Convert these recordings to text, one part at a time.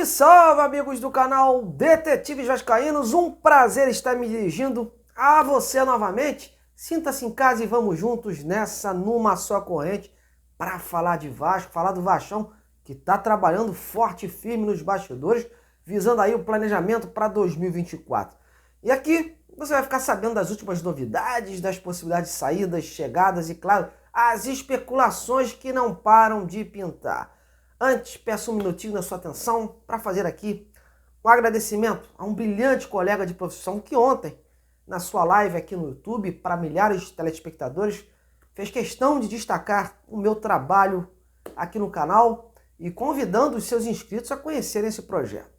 Salve, amigos do canal Detetives Vascaínos, um prazer estar me dirigindo a você novamente. Sinta-se em casa e vamos juntos nessa numa só corrente para falar de Vasco, falar do Vascão que está trabalhando forte e firme nos bastidores, visando aí o planejamento para 2024. E aqui você vai ficar sabendo das últimas novidades, das possibilidades de saídas, chegadas e, claro, as especulações que não param de pintar. Antes, peço um minutinho da sua atenção para fazer aqui um agradecimento a um brilhante colega de profissão que ontem, na sua live aqui no YouTube, para milhares de telespectadores, fez questão de destacar o meu trabalho aqui no canal e convidando os seus inscritos a conhecerem esse projeto.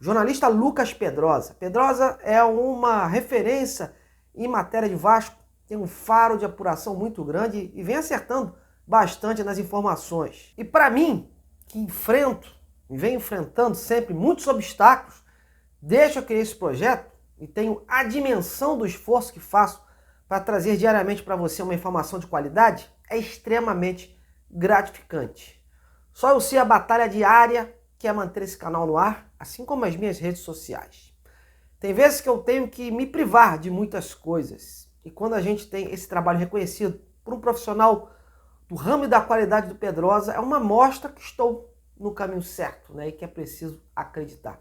O jornalista Lucas Pedrosa. Pedrosa é uma referência em matéria de Vasco, tem um faro de apuração muito grande e vem acertando bastante nas informações. E para mim, que enfrento e venho enfrentando sempre muitos obstáculos, desde que eu criei esse projeto e tenho a dimensão do esforço que faço para trazer diariamente para você uma informação de qualidade, é extremamente gratificante. Só eu sei a batalha diária que é manter esse canal no ar, assim como as minhas redes sociais. Tem vezes que eu tenho que me privar de muitas coisas, e quando a gente tem esse trabalho reconhecido por um profissional do ramo e da qualidade do Pedrosa, é uma mostra que estou no caminho certo, né? E que é preciso acreditar.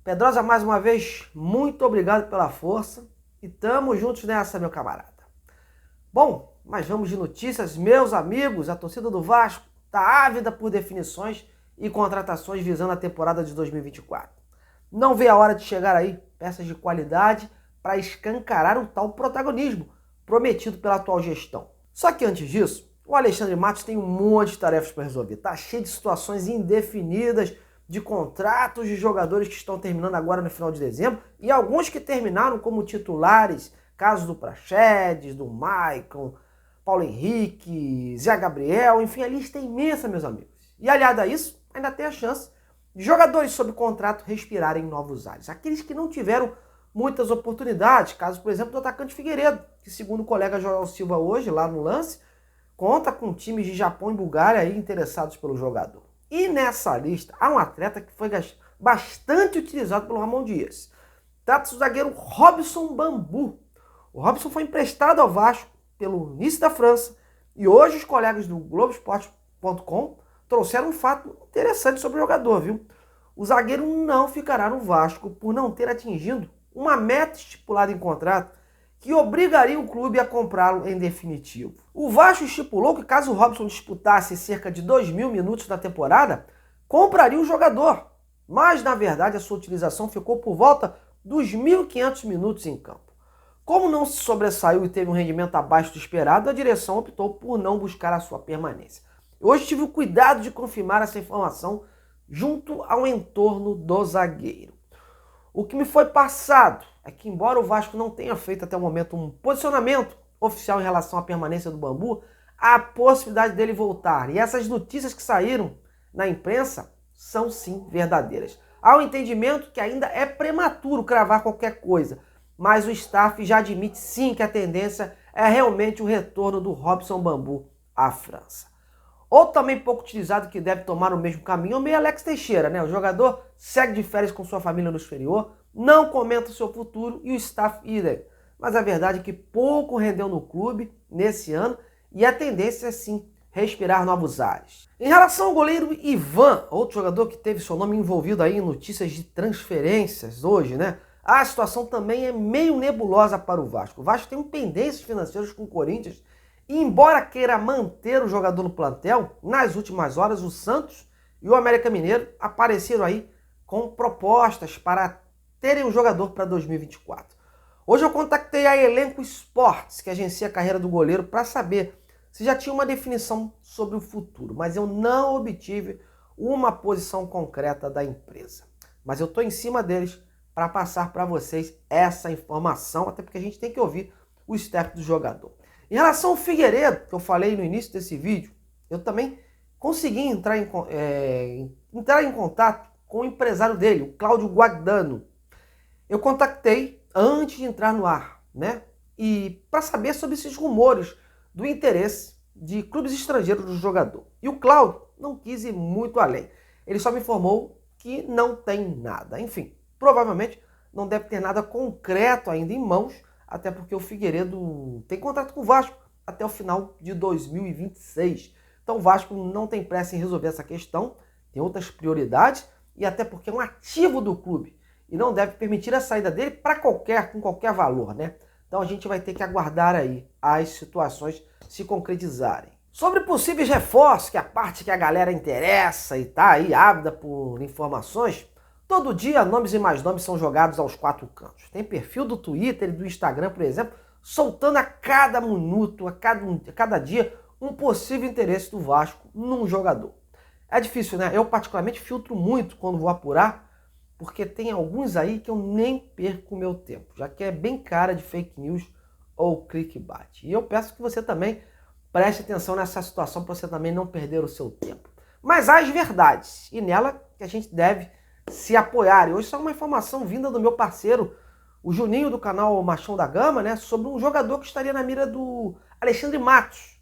Pedrosa, mais uma vez, muito obrigado pela força e tamo juntos nessa, meu camarada. Bom, mas vamos de notícias, meus amigos. A torcida do Vasco está ávida por definições e contratações visando a temporada de 2024. Não vê a hora de chegar aí peças de qualidade para escancarar o tal protagonismo prometido pela atual gestão. Só que antes disso, o Alexandre Matos tem um monte de tarefas para resolver. Tá cheio de situações indefinidas, de contratos de jogadores que estão terminando agora no final de dezembro e alguns que terminaram como titulares, casos do Praxedes, do Maicon, Paulo Henrique, Zé Gabriel, enfim, a lista é imensa, meus amigos. E aliado a isso, ainda tem a chance de jogadores sob contrato respirarem novos ares. Aqueles que não tiveram muitas oportunidades, caso, por exemplo, do atacante Figueiredo, que segundo o colega Joel Silva hoje, lá no Lance, conta com times de Japão e Bulgária aí interessados pelo jogador. E nessa lista há um atleta que foi bastante utilizado pelo Ramon Dias. Trata-se do zagueiro Robson Bambu. O Robson foi emprestado ao Vasco pelo Nice da França e hoje os colegas do Globoesporte.com trouxeram um fato interessante sobre o jogador, viu? O zagueiro não ficará no Vasco por não ter atingido uma meta estipulada em contrato que obrigaria o clube a comprá-lo em definitivo. O Vasco estipulou que caso o Robson disputasse cerca de 2.000 minutos na temporada, compraria o jogador. Mas, na verdade, a sua utilização ficou por volta dos 1.500 minutos em campo. Como não se sobressaiu e teve um rendimento abaixo do esperado, a direção optou por não buscar a sua permanência. Hoje tive o cuidado de confirmar essa informação junto ao entorno do zagueiro. O que me foi passado é que, embora o Vasco não tenha feito até o momento um posicionamento oficial em relação à permanência do Bambu, há a possibilidade dele voltar. E essas notícias que saíram na imprensa são sim verdadeiras. Há um entendimento que ainda é prematuro cravar qualquer coisa, mas o staff já admite sim que a tendência é realmente o retorno do Robson Bambu à França. Outro também pouco utilizado que deve tomar o mesmo caminho é o meio Alex Teixeira, né? O jogador segue de férias com sua família no exterior, não comenta o seu futuro e o staff idem. Mas a verdade é que pouco rendeu no clube nesse ano e a tendência é sim respirar novos ares. Em relação ao goleiro Ivan, outro jogador que teve seu nome envolvido aí em notícias de transferências hoje, né? A situação também é meio nebulosa para o Vasco. O Vasco tem pendências financeiras com o Corinthians e, embora queira manter o jogador no plantel, nas últimas horas o Santos e o América Mineiro apareceram aí com propostas para terem um jogador para 2024. Hoje eu contactei a Elenco Esportes, que agencia a carreira do goleiro, para saber se já tinha uma definição sobre o futuro, mas eu não obtive uma posição concreta da empresa. Mas eu estou em cima deles para passar para vocês essa informação, até porque a gente tem que ouvir o staff do jogador. Em relação ao Figueiredo, que eu falei no início desse vídeo, eu também consegui entrar em contato com o empresário dele, o Cláudio Guadano. Eu contactei antes de entrar no ar, né? E para saber sobre esses rumores do interesse de clubes estrangeiros do jogador. E o Cláudio não quis ir muito além. Ele só me informou que não tem nada. Enfim, provavelmente não deve ter nada concreto ainda em mãos, até porque o Figueiredo tem contrato com o Vasco até o final de 2026. Então o Vasco não tem pressa em resolver essa questão, tem outras prioridades, e até porque é um ativo do clube e não deve permitir a saída dele com qualquer valor, né? Então a gente vai ter que aguardar aí as situações se concretizarem. Sobre possíveis reforços, que é a parte que a galera interessa e tá aí ávida por informações, todo dia nomes e mais nomes são jogados aos quatro cantos. Tem perfil do Twitter e do Instagram, por exemplo, soltando a cada minuto, a cada dia, um possível interesse do Vasco num jogador. É difícil, né? Eu particularmente filtro muito quando vou apurar, porque tem alguns aí que eu nem perco o meu tempo, já que é bem cara de fake news ou clickbait. E eu peço que você também preste atenção nessa situação para você também não perder o seu tempo. Mas há as verdades, e nela que a gente deve se apoiar. E hoje só uma informação vinda do meu parceiro, o Juninho do canal Machão da Gama, né, sobre um jogador que estaria na mira do Alexandre Matos.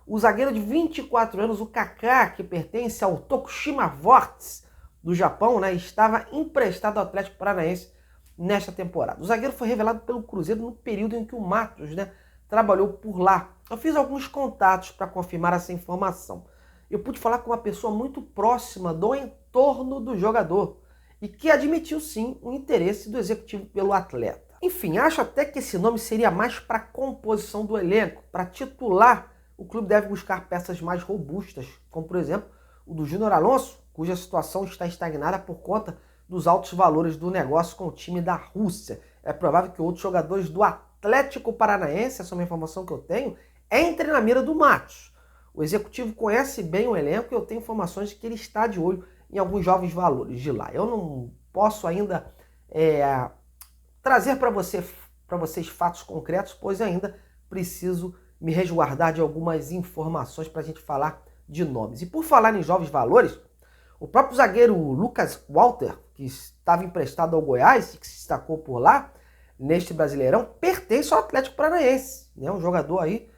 O zagueiro de 24 anos, o Kaká, que pertence ao Tokushima Vortis do Japão, né, estava emprestado ao Atlético Paranaense nesta temporada. O zagueiro foi revelado pelo Cruzeiro no período em que o Matos, né, trabalhou por lá. Eu fiz alguns contatos para confirmar essa informação. Eu pude falar com uma pessoa muito próxima do entorno do jogador e que admitiu sim o interesse do executivo pelo atleta. Enfim, acho até que esse nome seria mais para a composição do elenco. Para titular, o clube deve buscar peças mais robustas, como por exemplo o do Júnior Alonso, cuja situação está estagnada por conta dos altos valores do negócio com o time da Rússia. É provável que outros jogadores do Atlético Paranaense, essa é uma informação que eu tenho, entrem na mira do Matos. O executivo conhece bem o elenco e eu tenho informações de que ele está de olho em alguns jovens valores de lá. Eu não posso ainda trazer para vocês fatos concretos, pois ainda preciso me resguardar de algumas informações para a gente falar de nomes. E por falar em jovens valores, o próprio zagueiro Lucas Walter, que estava emprestado ao Goiás e que se destacou por lá, neste Brasileirão, pertence ao Atlético Paranaense, né? Um jogador aí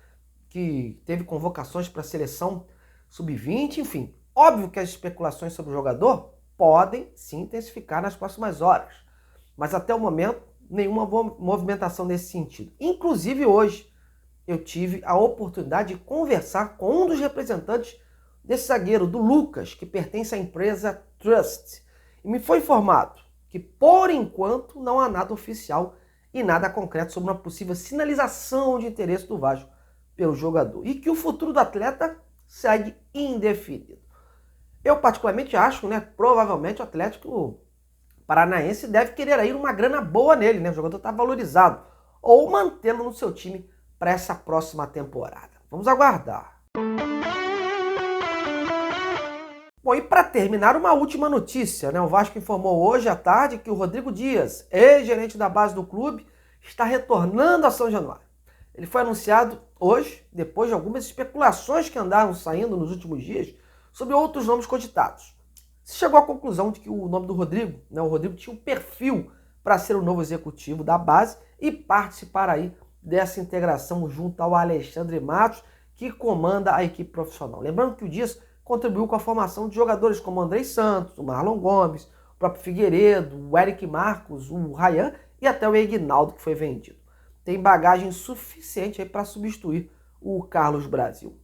que teve convocações para a seleção sub-20, enfim. Óbvio que as especulações sobre o jogador podem se intensificar nas próximas horas, mas até o momento nenhuma movimentação nesse sentido. Inclusive hoje eu tive a oportunidade de conversar com um dos representantes desse zagueiro, do Lucas, que pertence à empresa Trust. E me foi informado que, por enquanto, não há nada oficial e nada concreto sobre uma possível sinalização de interesse do Vasco pelo jogador. E que o futuro do atleta segue indefinido. Eu particularmente acho, né, provavelmente o Atlético Paranaense deve querer aí uma grana boa nele, né? O jogador está valorizado. Ou mantê-lo no seu time para essa próxima temporada. Vamos aguardar. Bom, e para terminar, uma última notícia, né? O Vasco informou hoje à tarde que o Rodrigo Dias, ex-gerente da base do clube, está retornando a São Januário. Ele foi anunciado hoje, depois de algumas especulações que andaram saindo nos últimos dias sobre outros nomes cogitados. Se chegou à conclusão de que o nome do Rodrigo, né, o Rodrigo tinha um perfil para ser o novo executivo da base e participar aí dessa integração junto ao Alexandre Matos, que comanda a equipe profissional. Lembrando que o Dias contribuiu com a formação de jogadores como o Andrei Santos, o Marlon Gomes, o próprio Figueiredo, o Eric Marcos, o Ryan e até o Ignaldo, que foi vendido. Tem bagagem suficiente para substituir o Carlos Brasil.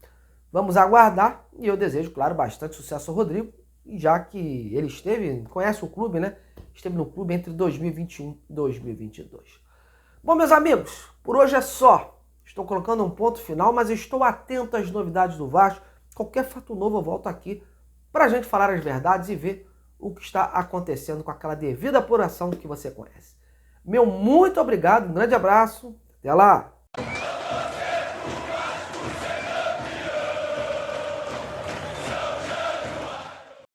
Vamos aguardar e eu desejo, claro, bastante sucesso ao Rodrigo, já que ele conhece o clube, né? Esteve no clube entre 2021 e 2022. Bom, meus amigos, por hoje é só. Estou colocando um ponto final, mas estou atento às novidades do Vasco. Qualquer fato novo eu volto aqui para a gente falar as verdades e ver o que está acontecendo com aquela devida apuração que você conhece. Meu muito obrigado, um grande abraço, até lá!